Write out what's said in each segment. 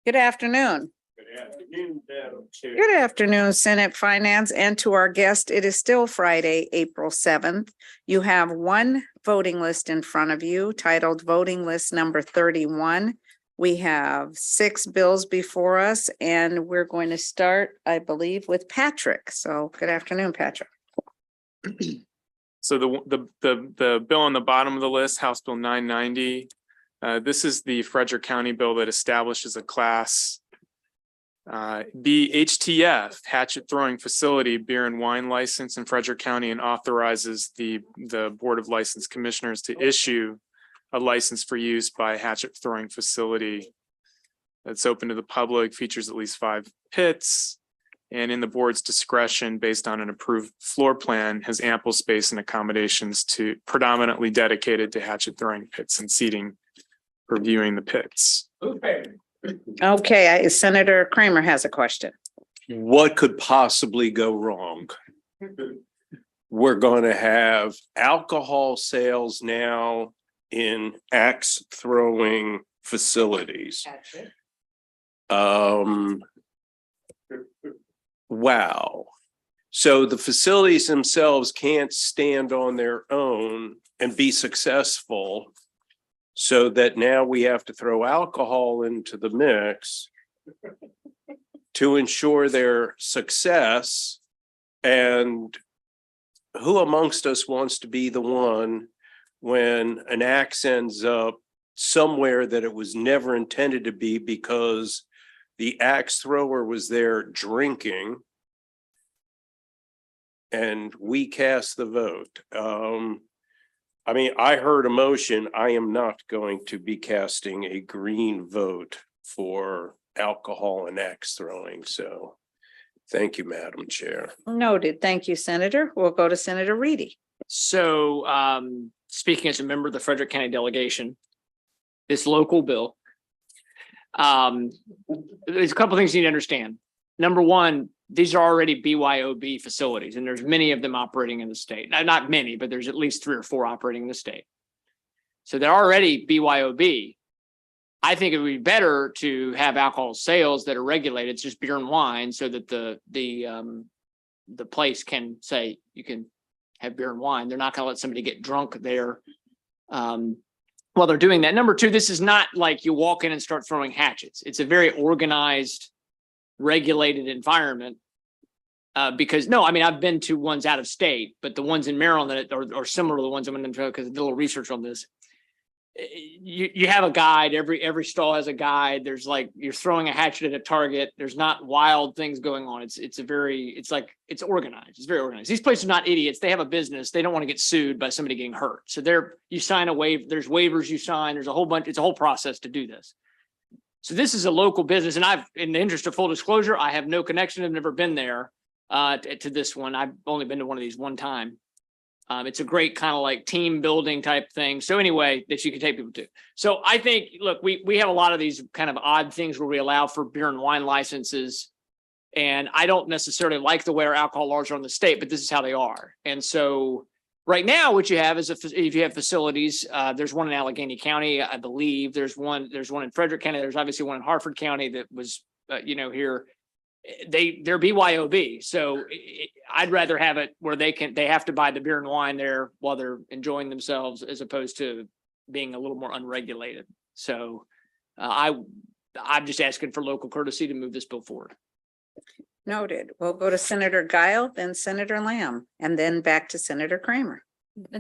Good afternoon. Good afternoon, Madam Chair. Good afternoon, Senate Finance, and to our guest. It is still Friday, April 7th. You have one voting list in front of you titled Voting List Number 31. We have 6 bills before us, and we're going to start, I believe, with Patrick. So good afternoon, Patrick. So the bill on the bottom of the list, House Bill 990. This is the Frederick County bill that establishes a class B HTF, hatchet throwing facility, beer and wine license in Frederick County, and authorizes the Board of License Commissioners to issue a license for use by hatchet throwing facility that's open to the public, features at least 5 pits, and in the board's discretion, based on an approved floor plan, has ample space and accommodations to predominantly dedicated to hatchet throwing pits and seating for viewing the pits. Okay, Senator Kramer has a question. What could possibly go wrong? We're going to have alcohol sales now in axe throwing facilities. Wow. So the facilities themselves can't stand on their own and be successful, so that now we have to throw alcohol into the mix to ensure their success. And who amongst us wants to be the one when an axe ends up somewhere that it was never intended to be because the axe thrower was there drinking and we cast the vote? I mean, I heard a motion. I am not going to be casting a green vote for alcohol and axe throwing. So thank you, Madam Chair. Noted. Thank you, Senator. We'll go to Senator Reedy. So speaking as a member of the Frederick County delegation, this local bill, there's a couple things you need to understand. Number one, these are already BYOB facilities, and there's many of them operating in the state. Not many, but there's at least 3 or 4 operating in the state. So they're already BYOB. I think it would be better to have alcohol sales that are regulated. It's just beer and wine, so that the place can say you can have beer and wine. They're not going to let somebody get drunk there while they're doing that. Number 2, this is not like you walk in and start throwing hatchets. It's a very organized, regulated environment. Because no, I mean, I've been to ones out of state, but the ones in Maryland that are similar to the ones I'm going to, because I did a little research on this. You have a guide. Every stall has a guide. There's like, you're throwing a hatchet at a target. There's not wild things going on. It's organized. It's very organized. These places are not idiots. They have a business. They don't want to get sued by somebody getting hurt. So you sign a waiver. There's waivers you sign. There's a whole bunch. It's a whole process to do this. So this is a local business, and in the interest of full disclosure, I have no connection. I've never been there to this one. I've only been to one of these one time. It's a great kind of like team building type thing. So anyway, that you can take people to. So I think, look, we have a lot of these kind of odd things where we allow for beer and wine licenses. And I don't necessarily like the way our alcohol laws are in the state, but this is how they are. And so right now, what you have is if you have facilities, there's one in Allegheny County, I believe. There's one in Frederick County. There's obviously one in Harford County that was, here. They're BYOB. So I'd rather have it where they have to buy the beer and wine there while they're enjoying themselves, as opposed to being a little more unregulated. So I'm just asking for local courtesy to move this bill forward. Noted. We'll go to Senator Guile, then Senator Lamb, and then back to Senator Kramer.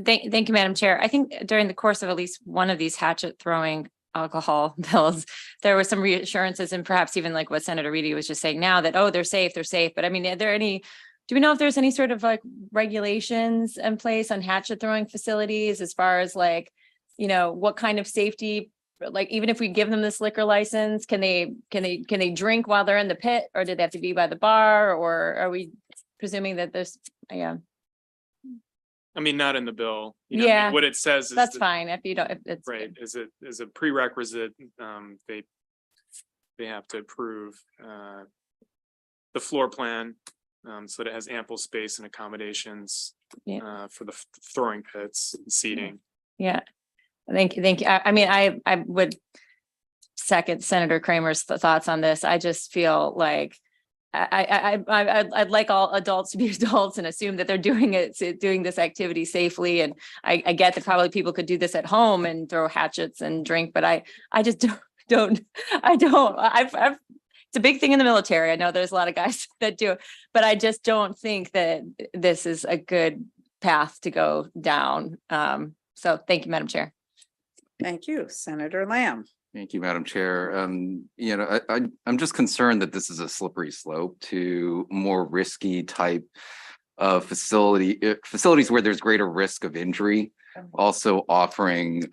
Thank you, Madam Chair. I think during the course of at least one of these hatchet throwing alcohol bills, there were some reassurances, and perhaps even like what Senator Reedy was just saying now, that, oh, they're safe. But I mean, do we know if there's any sort of like regulations in place on hatchet throwing facilities as far as like, what kind of safety, like even if we give them this liquor license, can they drink while they're in the pit, or do they have to be by the bar, or are we presuming that there's, yeah. I mean, not in the bill. Yeah. What it says is That's fine if you don't, if it's right. Is a prerequisite. They have to approve the floor plan so that it has ample space and accommodations for the throwing pits and seating. Yeah. Thank you. I mean, I would second Senator Kramer's thoughts on this. I just feel like I'd like all adults to be adults and assume that they're doing this activity safely. And I get that probably people could do this at home and throw hatchets and drink, but I just don't, it's a big thing in the military. I know there's a lot of guys that do, but I just don't think that this is a good path to go down. So thank you, Madam Chair. Thank you, Senator Lamb. Thank you, Madam Chair. I'm just concerned that this is a slippery slope to more risky type of facilities where there's greater risk of injury, also offering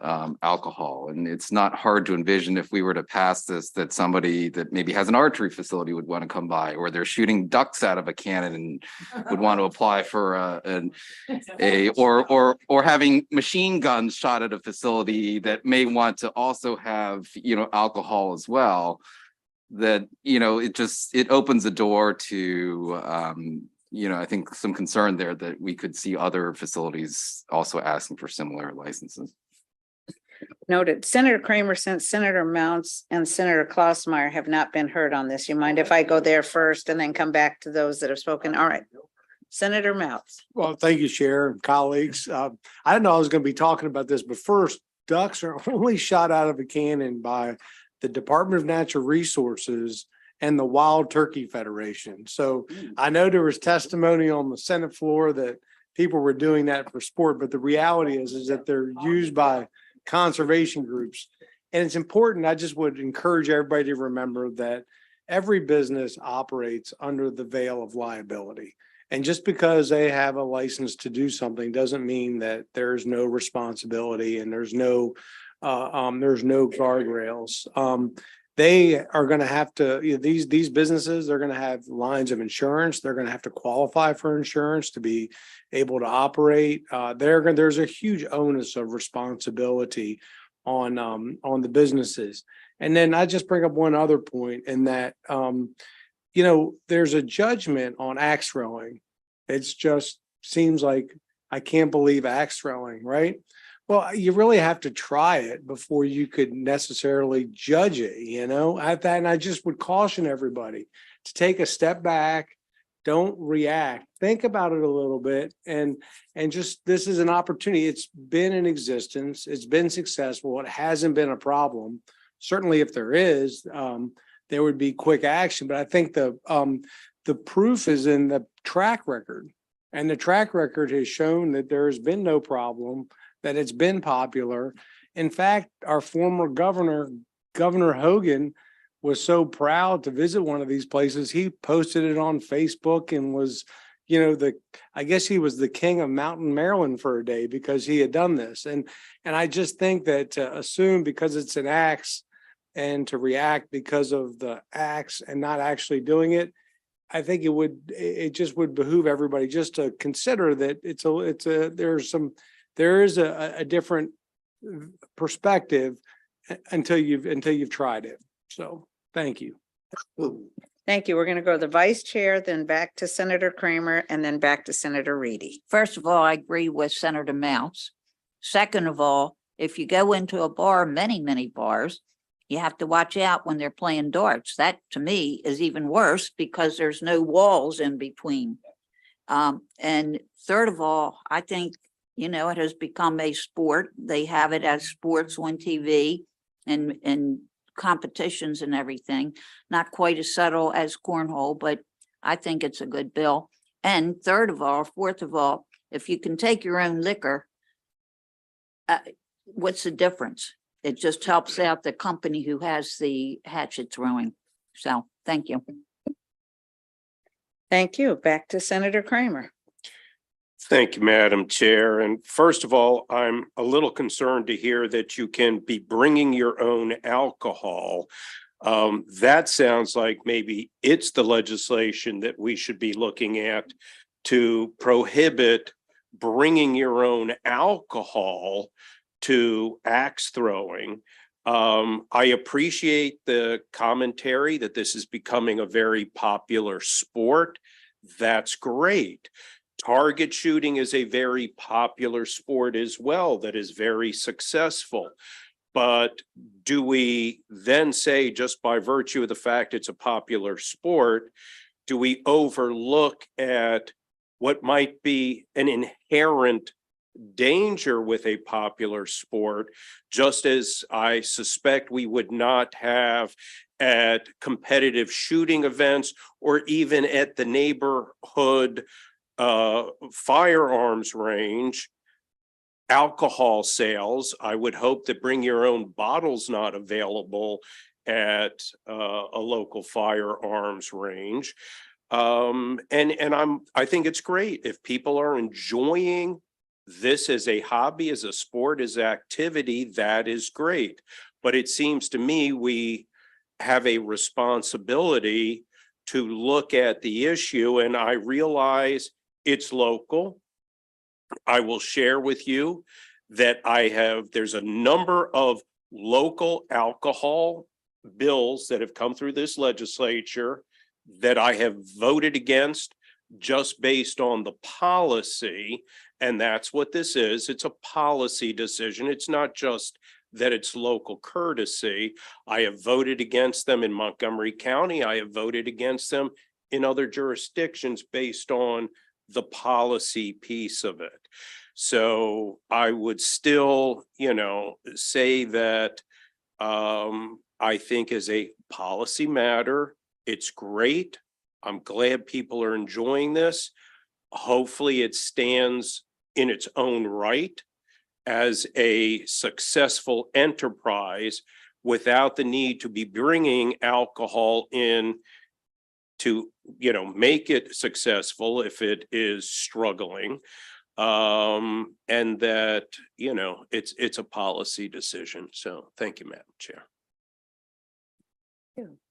alcohol. And it's not hard to envision if we were to pass this, that somebody that maybe has an archery facility would want to come by, or they're shooting ducks out of a cannon and would want to apply for or having machine guns shot at a facility that may want to also have, alcohol as well. That, it opens the door to, I think some concern there that we could see other facilities also asking for similar licenses. Noted. Senator Kramer, since Senator Mounts and Senator Klausmeyer have not been heard on this, you mind if I go there first and then come back to those that have spoken? All right. Senator Mounts. Well, thank you, Chair and colleagues. I didn't know I was going to be talking about this, but first, ducks are only shot out of a cannon by the Department of Natural Resources and the Wild Turkey Federation. So I know there was testimony on the Senate floor that people were doing that for sport, but the reality is that they're used by conservation groups. And it's important. I just would encourage everybody to remember that every business operates under the veil of liability. And just because they have a license to do something doesn't mean that there's no responsibility and there's no guardrails. They are going to have to, these businesses, they're going to have lines of insurance. They're going to have to qualify for insurance to be able to operate. There's a huge onus of responsibility on the businesses. And then I just bring up one other point in that, there's a judgment on axe throwing. It's just seems like I can't believe axe throwing, right? Well, you really have to try it before you could necessarily judge it, at that. And I just would caution everybody to take a step back, don't react, think about it a little bit. And just, this is an opportunity. It's been in existence. It's been successful. It hasn't been a problem. Certainly if there is, there would be quick action. But I think the proof is in the track record, and the track record has shown that there has been no problem, that it's been popular. In fact, our former Governor Hogan, was so proud to visit one of these places. He posted it on Facebook and was, I guess he was the king of Mountain Maryland for a day because he had done this. And I just think that to assume because it's an axe and to react because of the axe and not actually doing it, I think it just would behoove everybody just to consider that there is a different perspective until you've tried it. So thank you. Thank you. We're going to go to the vice chair, then back to Senator Kramer, and then back to Senator Reedy. First of all, I agree with Senator Mounts. Second of all, if you go into a bar, many bars, you have to watch out when they're playing darts. That to me is even worse because there's no walls in between. And third of all, I think, it has become a sport. They have it as sports on TV and competitions and everything. Not quite as subtle as cornhole, but I think it's a good bill. And fourth of all, if you can take your own liquor, what's the difference? It just helps out the company who has the hatchet throwing. So thank you. Thank you. Back to Senator Kramer. Thank you, Madam Chair. And first of all, I'm a little concerned to hear that you can be bringing your own alcohol. That sounds like maybe it's the legislation that we should be looking at to prohibit bringing your own alcohol to axe throwing. I appreciate the commentary that this is becoming a very popular sport. That's great. Target shooting is a very popular sport as well that is very successful. But do we then say, just by virtue of the fact it's a popular sport, do we overlook at what might be an inherent danger with a popular sport, just as I suspect we would not have at competitive shooting events or even at the neighborhood firearms range, alcohol sales? I would hope that bring your own bottles not available at a local firearms range. I think it's great if people are enjoying this as a hobby, as a sport, as activity, that is great. But it seems to me we have a responsibility to look at the issue, and I realize it's local. I will share with you that there's a number of local alcohol bills that have come through this legislature that I have voted against just based on the policy. And that's what this is. It's a policy decision. It's not just that it's local courtesy. I have voted against them in Montgomery County. I have voted against them in other jurisdictions based on the policy piece of it. So I would still, say that I think as a policy matter, it's great. I'm glad people are enjoying this. Hopefully it stands in its own right as a successful enterprise without the need to be bringing alcohol in to, make it successful if it is struggling. And that, it's a policy decision. So thank you, Madam Chair.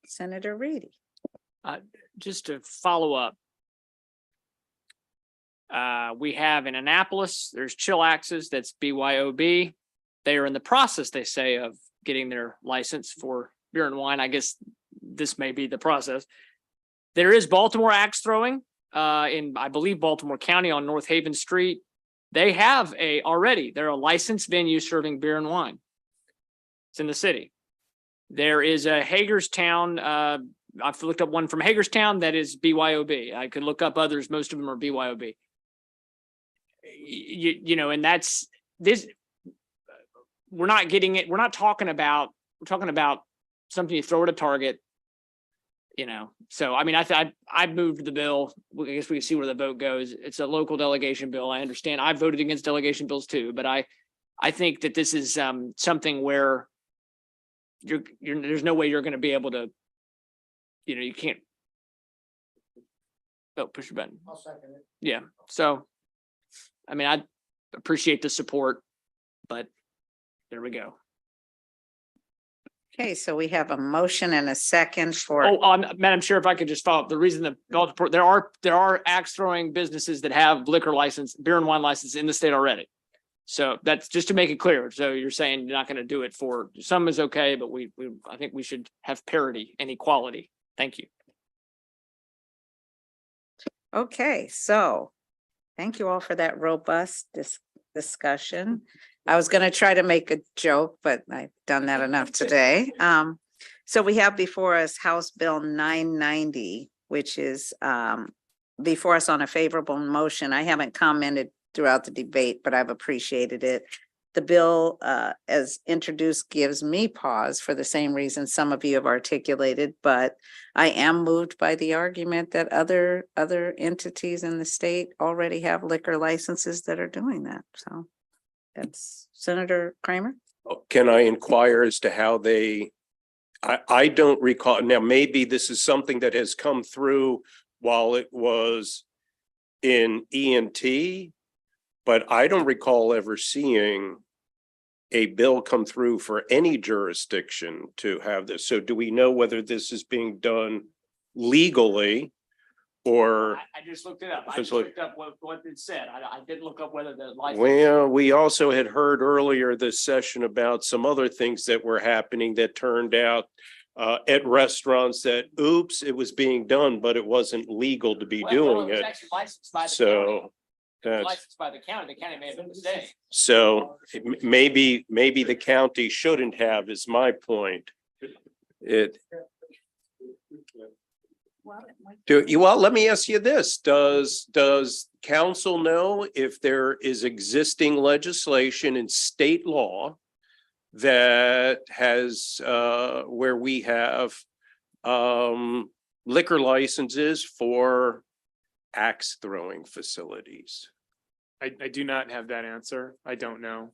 Senator Reedy. Just to follow up. We have in Annapolis, there's Chillaxes, that's BYOB. They are in the process, they say, of getting their license for beer and wine. I guess this may be the process. There is Baltimore Axe Throwing in, I believe, Baltimore County on North Haven Street. They have they're a licensed venue serving beer and wine. It's in the city. There is a Hagerstown, I've looked up one from Hagerstown that is BYOB. I could look up others. Most of them are BYOB. And that's this. We're not getting it. We're talking about something you throw at a target. So I mean, I moved the bill. I guess we can see where the vote goes. It's a local delegation bill. I understand. I voted against delegation bills too, but I think that this is something where there's no way you're going to be able to. You can't. Oh, push your button. I'll second it. Yeah. So, I mean, I appreciate the support, but there we go. Okay, so we have a motion and a second for. Madam Chair, if I could just follow up, the reason that there are axe throwing businesses that have liquor license, beer and wine license in the state already. So that's just to make it clear. So you're saying you're not going to do it for some is okay, but I think we should have parity and equality. Thank you. Okay, so thank you all for that robust discussion. I was going to try to make a joke, but I've done that enough today. So we have before us House Bill 990, which is before us on a favorable motion. I haven't commented throughout the debate, but I've appreciated it. The bill as introduced gives me pause for the same reason some of you have articulated, but I am moved by the argument that other entities in the state already have liquor licenses that are doing that. So that's Senator Kramer. Can I inquire as to how I don't recall. Now, maybe this is something that has come through while it was in ENT, but I don't recall ever seeing a bill come through for any jurisdiction to have this. So do we know whether this is being done legally or? I just looked it up. I Just just looked up what it said. I didn't look up whether the license. Well, we also had heard earlier this session about some other things that were happening that turned out at restaurants that, oops, it was being done, but it wasn't legal to be doing it. Actually licensed by the county. So, That's, Licensed by the county may have been a mistake. so maybe the county shouldn't have is my point. Well, let me ask you this. Does council know if there is existing legislation in state law that has, where we have, liquor licenses for axe throwing facilities? I do not have that answer. I don't know.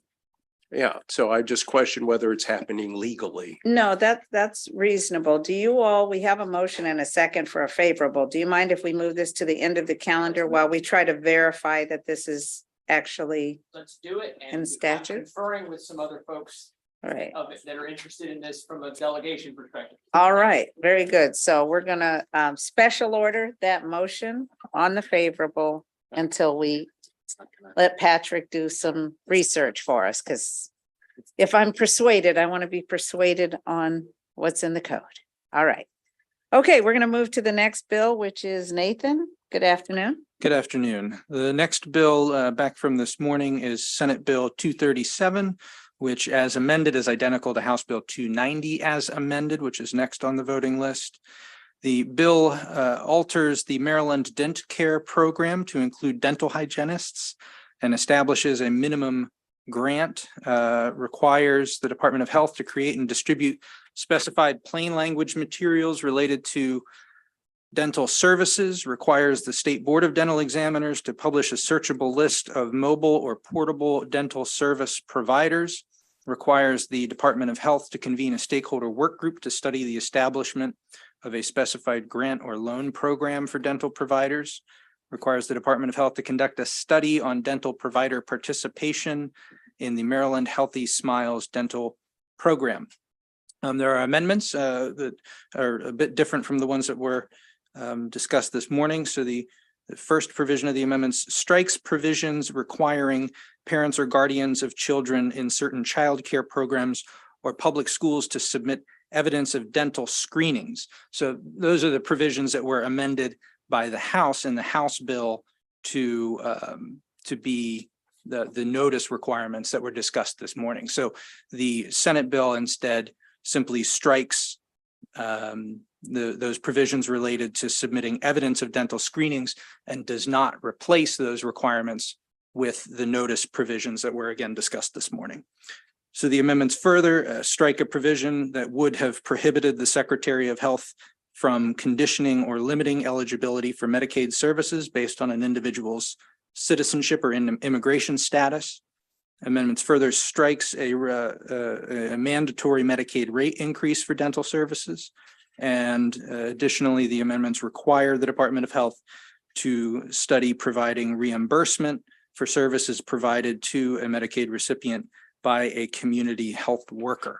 Yeah, so I just question whether it's happening legally. No, that's reasonable. Do you all, we have a motion and a second for a favorable. Do you mind if we move this to the end of the calendar while we try to verify that this is actually, Let's do it. In I'm statute? Conferring with some other folks all right? of it that are interested in this from a delegation perspective. All right, very good. So we're gonna special order that motion on the favorable until we let Patrick do some research for us, because if I'm persuaded, I want to be persuaded on what's in the code. All right. Okay, we're gonna move to the next bill, which is Nathan. Good afternoon. Good afternoon. The next bill back from this morning is Senate Bill 237, which as amended is identical to House Bill 290 as amended, which is next on the voting list. The bill alters the Maryland Dent Care Program to include dental hygienists and establishes a minimum grant, requires the Department of Health to create and distribute specified plain language materials related to dental services, requires the State Board of Dental Examiners to publish a searchable list of mobile or portable dental service providers, requires the Department of Health to convene a stakeholder work group to study the establishment of a specified grant or loan program for dental providers, requires the Department of Health to conduct a study on dental provider participation in the Maryland Healthy Smiles Dental Program. There are amendments that are a bit different from the ones that were discussed this morning. So the first provision of the amendments strikes provisions requiring parents or guardians of children in certain childcare programs or public schools to submit evidence of dental screenings. So those are the provisions that were amended by the House in the House bill to be the notice requirements that were discussed this morning. So the Senate bill instead simply strikes those provisions related to submitting evidence of dental screenings and does not replace those requirements with the notice provisions that were again discussed this morning. So the amendments further strike a provision that would have prohibited the Secretary of Health from conditioning or limiting eligibility for Medicaid services based on an individual's citizenship or immigration status. Amendments further strikes a mandatory Medicaid rate increase for dental services. And additionally, the amendments require the Department of Health to study providing reimbursement for services provided to a Medicaid recipient by a community health worker.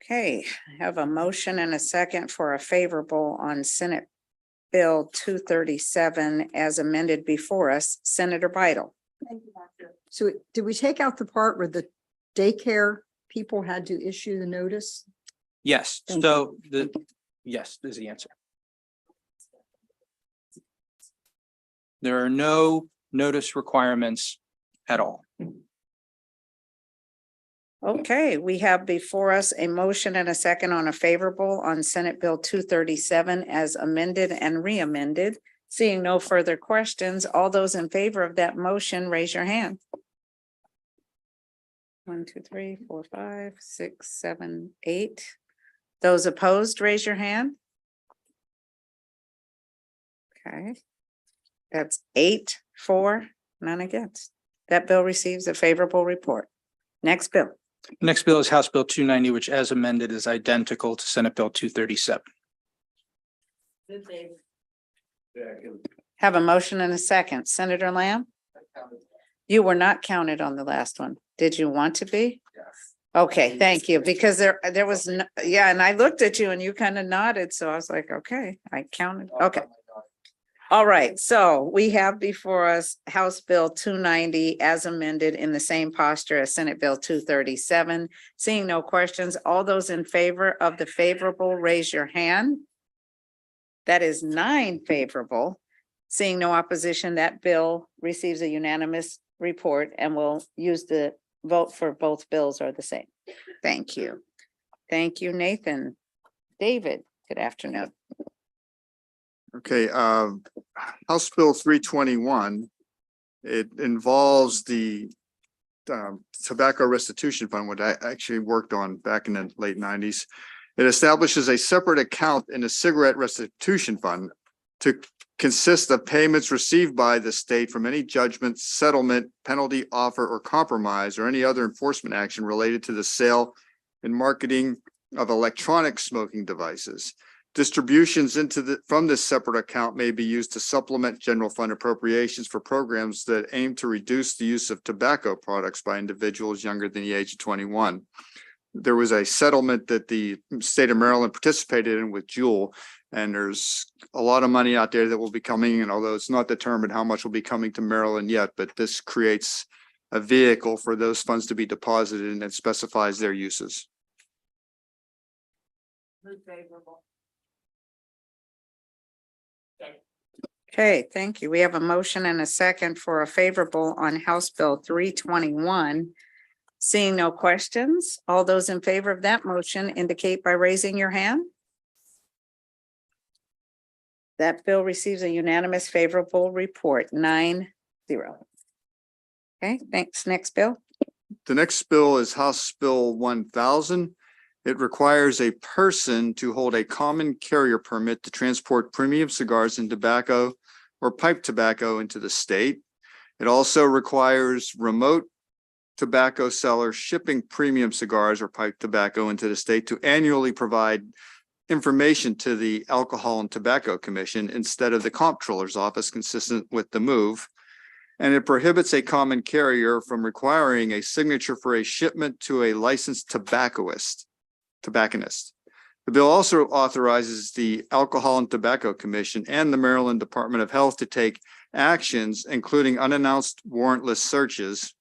Okay, I have a motion and a second for a favorable on Senate Bill 237 as amended before us. Senator Beidle. So did we take out the part where the daycare people had to issue the notice? Yes, Thank so yes is the answer. There are no notice requirements at all. Okay, we have before us a motion and a second on a favorable on Senate Bill 237 as amended and re-amended. Seeing no further questions, all those in favor of that motion, raise your hand. 1, 2, 3, 4, 5, 6, 7, 8. Those opposed, raise your hand. Okay. That's 8 for, none against. That bill receives a favorable report. Next bill. Next bill is House Bill 290, which as amended is identical to Senate Bill 237. Have a motion and a second. Senator Lamb? You were not counted on the last one. Did you want to be? Yes. Okay, thank you, because there was, yeah, and I looked at you and you kind of nodded, so I was like, okay, I counted, okay. All right, so we have before us House Bill 290 as amended in the same posture as Senate Bill 237. Seeing no questions, all those in favor of the favorable, raise your hand. That is 9 favorable. Seeing no opposition, that bill receives a unanimous report and will use the vote for both bills are the same. Thank you. Thank you, Nathan. David, good afternoon. Okay, House Bill 321. It involves the Tobacco Restitution Fund, which I actually worked on back in the late 90s. It establishes a separate account in the Cigarette Restitution Fund to consist of payments received by the state from any judgment, settlement, penalty, offer, or compromise, or any other enforcement action related to the sale and marketing of electronic smoking devices. Distributions from this separate account may be used to supplement general fund appropriations for programs that aim to reduce the use of tobacco products by individuals younger than the age of 21. There was a settlement that the state of Maryland participated in with Juul, and there's a lot of money out there that will be coming in, although it's not determined how much will be coming to Maryland yet, but this creates a vehicle for those funds to be deposited in and specifies their uses. Okay, thank you. We have a motion and a second for a favorable on House Bill 321. Seeing no questions, all those in favor of that motion indicate by raising your hand. That bill receives a unanimous favorable report, 9-0. Okay, thanks. Next bill. The next bill is House Bill 1000. It requires a person to hold a common carrier permit to transport premium cigars and tobacco or pipe tobacco into the state. It also requires remote tobacco sellers shipping premium cigars or pipe tobacco into the state to annually provide information to the Alcohol and Tobacco Commission instead of the Comptroller's Office, consistent with the move. And it prohibits a common carrier from requiring a signature for a shipment to a licensed tobacconist. The bill also authorizes the Alcohol and Tobacco Commission and the Maryland Department of Health to take actions, including unannounced warrantless searches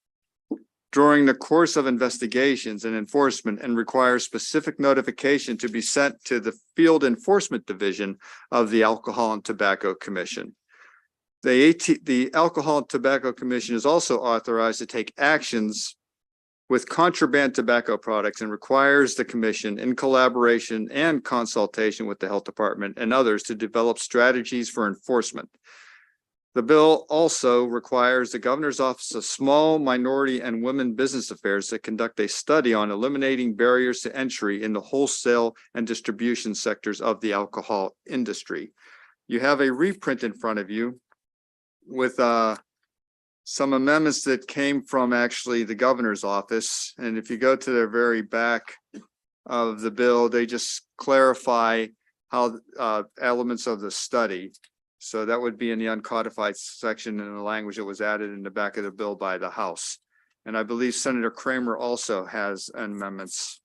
during the course of investigations and enforcement, and requires specific notification to be sent to the Field Enforcement Division of the Alcohol and Tobacco Commission. The Alcohol and Tobacco Commission is also authorized to take actions with contraband tobacco products and requires the commission, in collaboration and consultation with the health department and others, to develop strategies for enforcement. The bill also requires the Governor's Office of Small, Minority, and Women Business Affairs to conduct a study on eliminating barriers to entry in the wholesale and distribution sectors of the alcohol industry. You have a reprint in front of you with some amendments that came from actually the governor's office. And if you go to the very back of the bill, they just clarify how elements of the study. So that would be in the uncodified section in the language that was added in the back of the bill by the House. And I believe Senator Kramer also has amendments.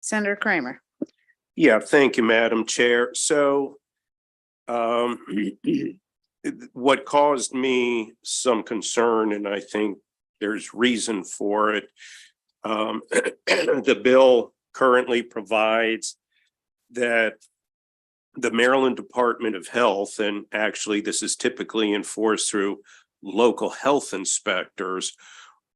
Senator Kramer. Yeah, thank you, Madam Chair. So what caused me some concern, and I think there's reason for it, the bill currently provides that the Maryland Department of Health, and actually this is typically enforced through local health inspectors,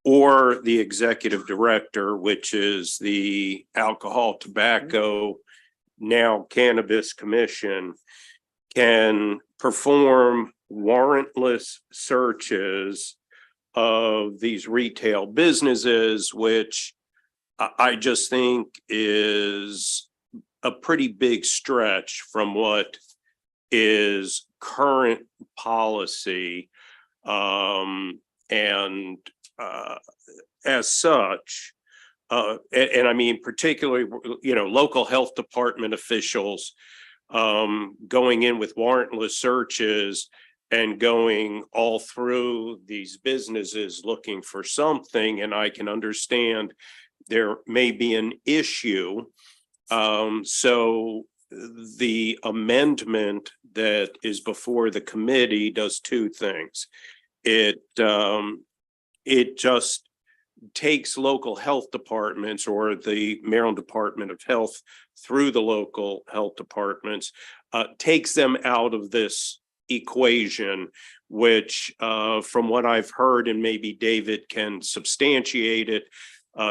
or the executive director, which is the Alcohol, Tobacco, now Cannabis Commission, can perform warrantless searches of these retail businesses, which I just think is a pretty big stretch from what is current policy. And as such, and I mean, particularly, local health department officials going in with warrantless searches and going all through these businesses looking for something. And I can understand there may be an issue. So the amendment that is before the committee does two things. It just takes local health departments or the Maryland Department of Health through the local health departments, takes them out of this equation, which from what I've heard, and maybe David can substantiate it,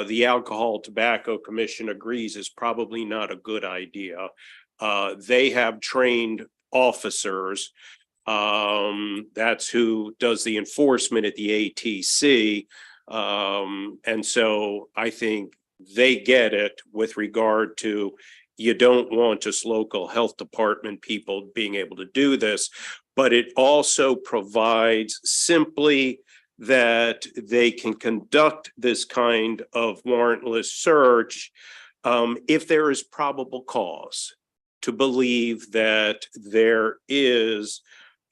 the Alcohol Tobacco Commission agrees is probably not a good idea. They have trained officers. That's who does the enforcement at the ATC. And so I think they get it with regard to, you don't want just local health department people being able to do this, but it also provides simply that they can conduct this kind of warrantless search if there is probable cause to believe that there is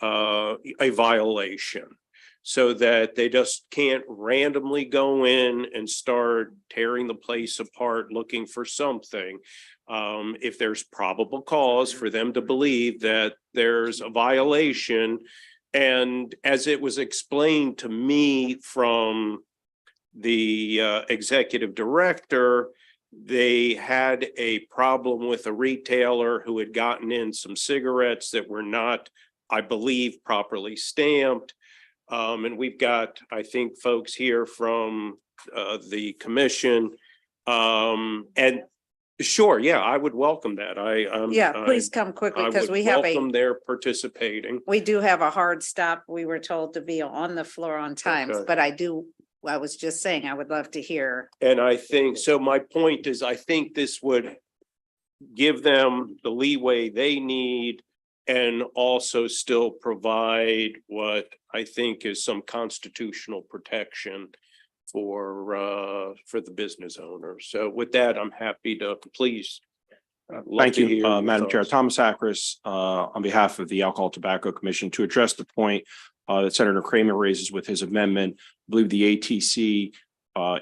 a violation, so that they just can't randomly go in and start tearing the place apart looking for something. If there's probable cause for them to believe that there's a violation, and as it was explained to me from the executive director, they had a problem with a retailer who had gotten in some cigarettes that were not, I believe, properly stamped. And we've got, I think, folks here from the commission. And sure, yeah, I would welcome that. Yeah, please come quickly, I because would we have welcome their participating. we do have a hard stop. We were told to be on the floor on time, Okay. but I was just saying, I would love to hear. And I think, so my point is, I think this would give them the leeway they need and also still provide what I think is some constitutional protection for the business owner. So with that, I'm happy to please. love Thank to hear you, your Madam Chair. thoughts. Thomas Akris, on behalf of the Alcohol Tobacco Commission, to address the point that Senator Kramer raises with his amendment. I believe the ATC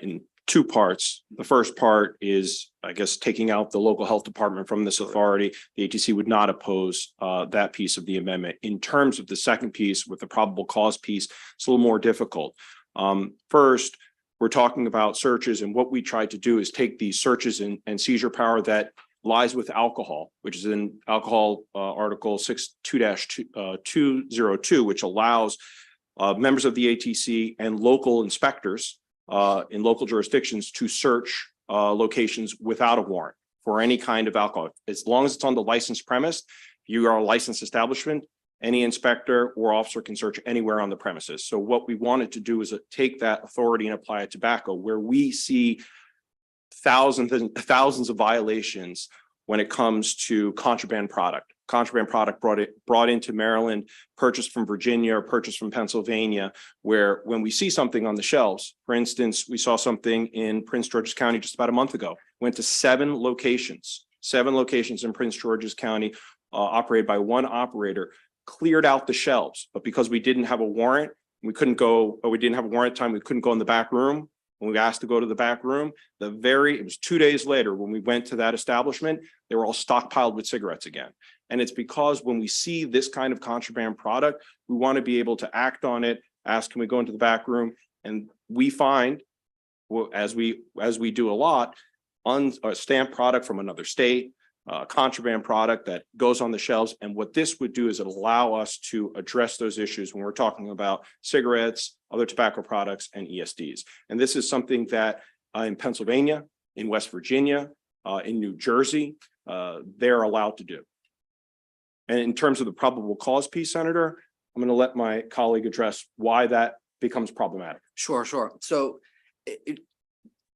in two parts. The first part is, I guess, taking out the local health department from this authority. The ATC would not oppose that piece of the amendment. In terms of the second piece with the probable cause piece, it's a little more difficult. First, we're talking about searches, and what we tried to do is take these searches and seizure power that lies with alcohol, which is in alcohol article 62-202, which allows members of the ATC and local inspectors in local jurisdictions to search locations without a warrant for any kind of alcohol. As long as it's on the licensed premise, you are a licensed establishment, any inspector or officer can search anywhere on the premises. So what we wanted to do is take that authority and apply it to tobacco, where we see thousands and thousands of violations when it comes to contraband product. Contraband product brought into Maryland, purchased from Virginia or purchased from Pennsylvania, where when we see something on the shelves, for instance, we saw something in Prince George's County just about a month ago, went to seven locations in Prince George's County, operated by one operator, cleared out the shelves. But because we didn't have a warrant, we couldn't go, or we didn't have a warrant time, we couldn't go in the back room. When we asked to go to the back room, it was 2 days later when we went to that establishment, they were all stockpiled with cigarettes again. And it's because when we see this kind of contraband product, we want to be able to act on it, ask, can we go into the back room? And we find, well, as we do a lot, stamped product from another state, contraband product that goes on the shelves. And what this would do is it allow us to address those issues when we're talking about cigarettes, other tobacco products, and ESDs. And this is something that in Pennsylvania, in West Virginia, in New Jersey, they're allowed to do. And in terms of the probable cause piece, Senator, I'm going to let my colleague address why that becomes problematic. Sure. So it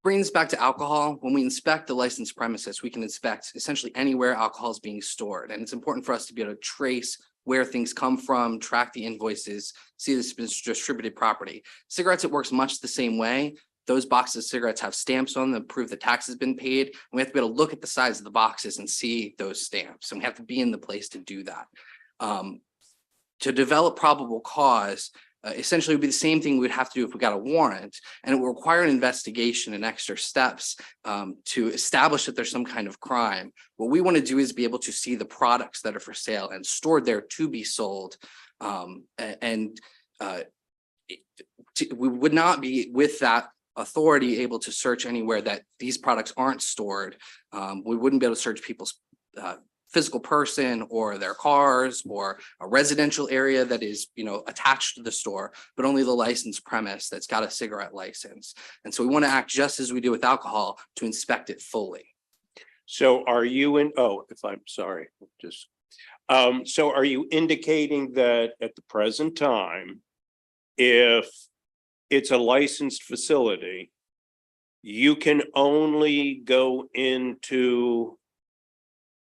brings back to alcohol. When we inspect the licensed premises, we can inspect essentially anywhere alcohol is being stored. And it's important for us to be able to trace where things come from, track the invoices, see this has been distributed property. Cigarettes, it works much the same way. Those boxes of cigarettes have stamps on them that prove the tax has been paid. And we have to be able to look at the size of the boxes and see those stamps. And we have to be in the place to do that. To develop probable cause, essentially would be the same thing we'd have to do if we got a warrant, and it would require an investigation and extra steps to establish that there's some kind of crime. What we want to do is be able to see the products that are for sale and stored there to be sold. We would not be with that authority able to search anywhere that these products aren't stored. We wouldn't be able to search people's physical person or their cars or a residential area that is, attached to the store, but only the licensed premise that's got a cigarette license. And so we want to act just as we do with alcohol to inspect it fully. So are you if I'm sorry, so are you indicating that at the present time, if it's a licensed facility, you can only go into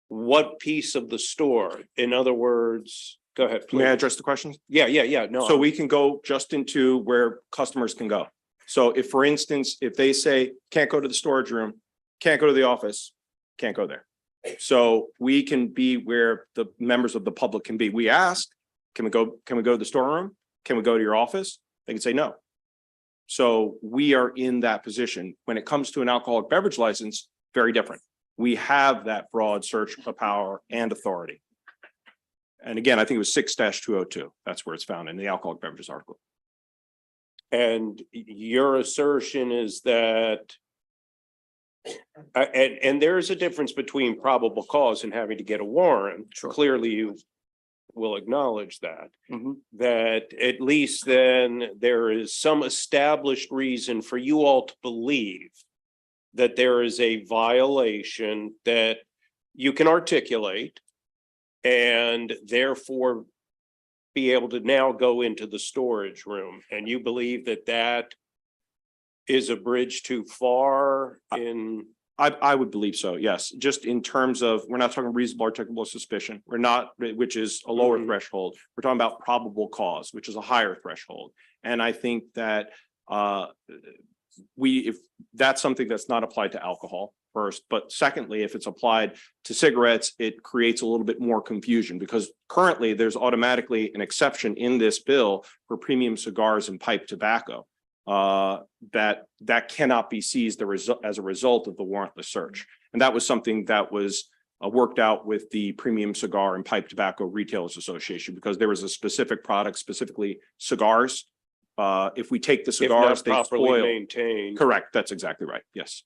what piece of the store? In other words, go ahead. May I please. address the question? Yeah. No. So we can go just into where customers can go. So if, for instance, if they say, can't go to the storage room, can't go to the office, can't go there. So we can be where the members of the public can be. We ask, can we go to the storeroom? Can we go to your office? They can say no. So we are in that position. When it comes to an alcoholic beverage license, very different. We have that broad search of power and authority. And again, I think it was 6-202. That's where it's found in the alcoholic beverages article. And your assertion is that and there is a difference between probable cause and having to get a warrant. Sure. Clearly, you will acknowledge that. Mhm. That at least then there is some established reason for you all to believe that there is a violation that you can articulate and therefore be able to now go into the storage room. And you believe that that is a bridge too far in? I would believe so, yes. Just in terms of, we're not talking reasonable articulable suspicion. We're not, which is a lower threshold. We're talking about probable cause, which is a higher threshold. And I think that if that's something that's not applied to alcohol first, but secondly, if it's applied to cigarettes, it creates a little bit more confusion because currently there's automatically an exception in this bill for premium cigars and pipe tobacco. That cannot be seized as a result of the warrantless search. And that was something that was worked out with the Premium Cigar and Pipe Tobacco Retailers Association because there was a specific product, specifically cigars. If we take the cigars, if they not properly spoil. maintained. Correct. That's exactly right. Yes.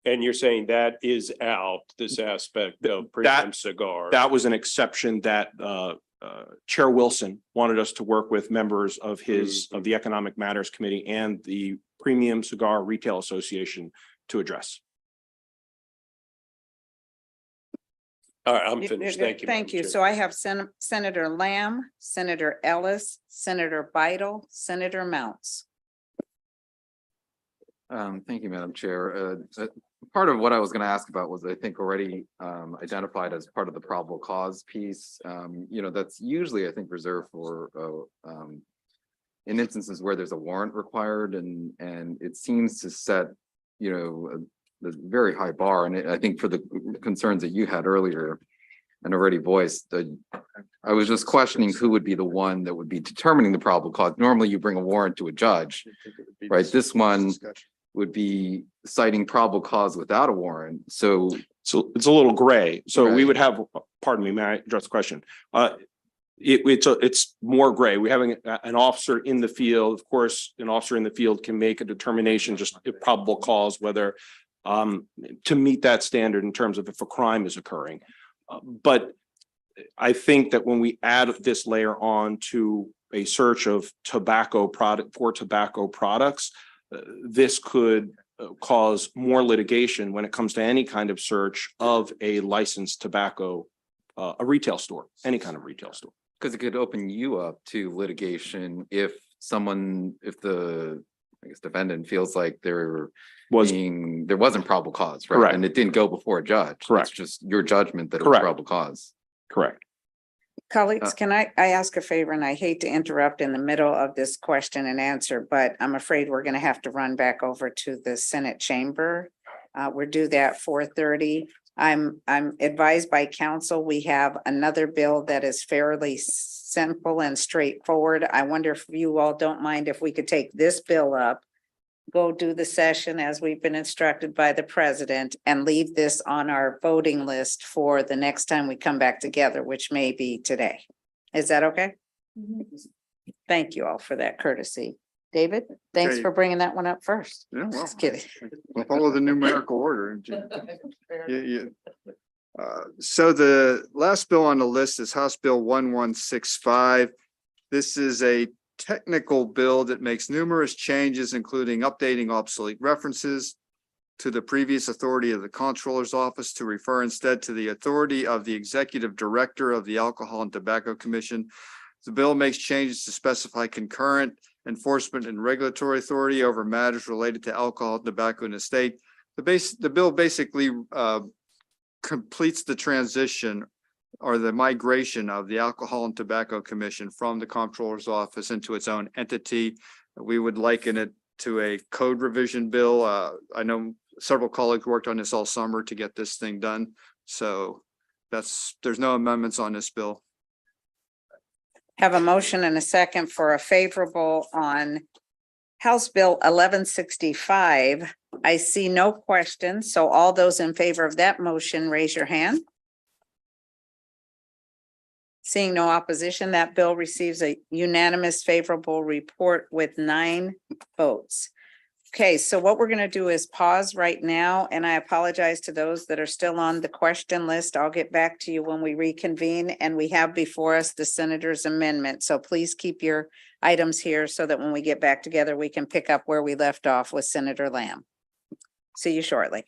And you're saying that is out, this aspect of premium cigar. That was an exception that Chair Wilson wanted us to work with members of of the Economic Matters Committee and the Premium Cigar Retail Association to address. All right, I'm finished. Thank you. Thank Madam you. Chair. So I have Senator Lamb, Senator Ellis, Senator Beidle, Senator Mounts. Thank you, Madam Chair. Part of what I was going to ask about was, I think, already identified as part of the probable cause piece. That's usually, I think, reserved for in instances where there's a warrant required, and it seems to set, the very high bar. And I think for the concerns that you had earlier and already voiced, I was just questioning who would be the one that would be determining the probable cause. Normally, you bring a warrant to a judge, right? This one would be citing probable cause without a warrant. So it's a little gray. So we Right. would have, pardon me, may I address the question? It's more gray. We have an officer in the field. Of course, an officer in the field can make a determination, just if probable cause, whether to meet that standard in terms of if a crime is occurring. But I think that when we add this layer on to a search of tobacco products, this could cause more litigation when it comes to any kind of search of a licensed tobacco, a retail store, any kind of retail store. because it could open you up to litigation if the, I guess, defendant feels like there wasn't probable cause, right? Correct. And it didn't go before a judge. Correct. It's just your judgment that it was Correct. probable cause. Correct. Colleagues, can I ask a favor? And I hate to interrupt in the middle of this question and answer, but I'm afraid we're going to have to run back over to the Senate chamber. We're due that 4:30. I'm advised by counsel, we have another bill that is fairly simple and straightforward. I wonder if you all don't mind if we could take this bill up, go do the session as we've been instructed by the president, and leave this on our voting list for the next time we come back together, which may be today. Is that okay? Thank you all for that courtesy. David, thanks Okay. for bringing that one up first. Yeah, well, Just kidding. follow the numerical order. Yeah. So the last bill on the list is House Bill 1165. This is a technical bill that makes numerous changes, including updating obsolete references to the previous authority of the Comptroller's Office to refer instead to the authority of the Executive Director of the Alcohol and Tobacco Commission. The bill makes changes to specify concurrent enforcement and regulatory authority over matters related to alcohol, and tobacco in the state. The bill basically completes the transition or the migration of the Alcohol and Tobacco Commission from the Comptroller's Office into its own entity. We would liken it to a code revision bill. I know several colleagues worked on this all summer to get this thing done. So there's no amendments on this bill. Have a motion and a second for a favorable on House Bill 1165. I see no questions, so all those in favor of that motion, raise your hand. Seeing no opposition, that bill receives a unanimous favorable report with 9 votes. Okay, so what we're going to do is pause right now, and I apologize to those that are still on the question list. I'll get back to you when we reconvene, and we have before us the senator's amendment. So please keep your items here so that when we get back together, we can pick up where we left off with Senator Lamb. See you shortly.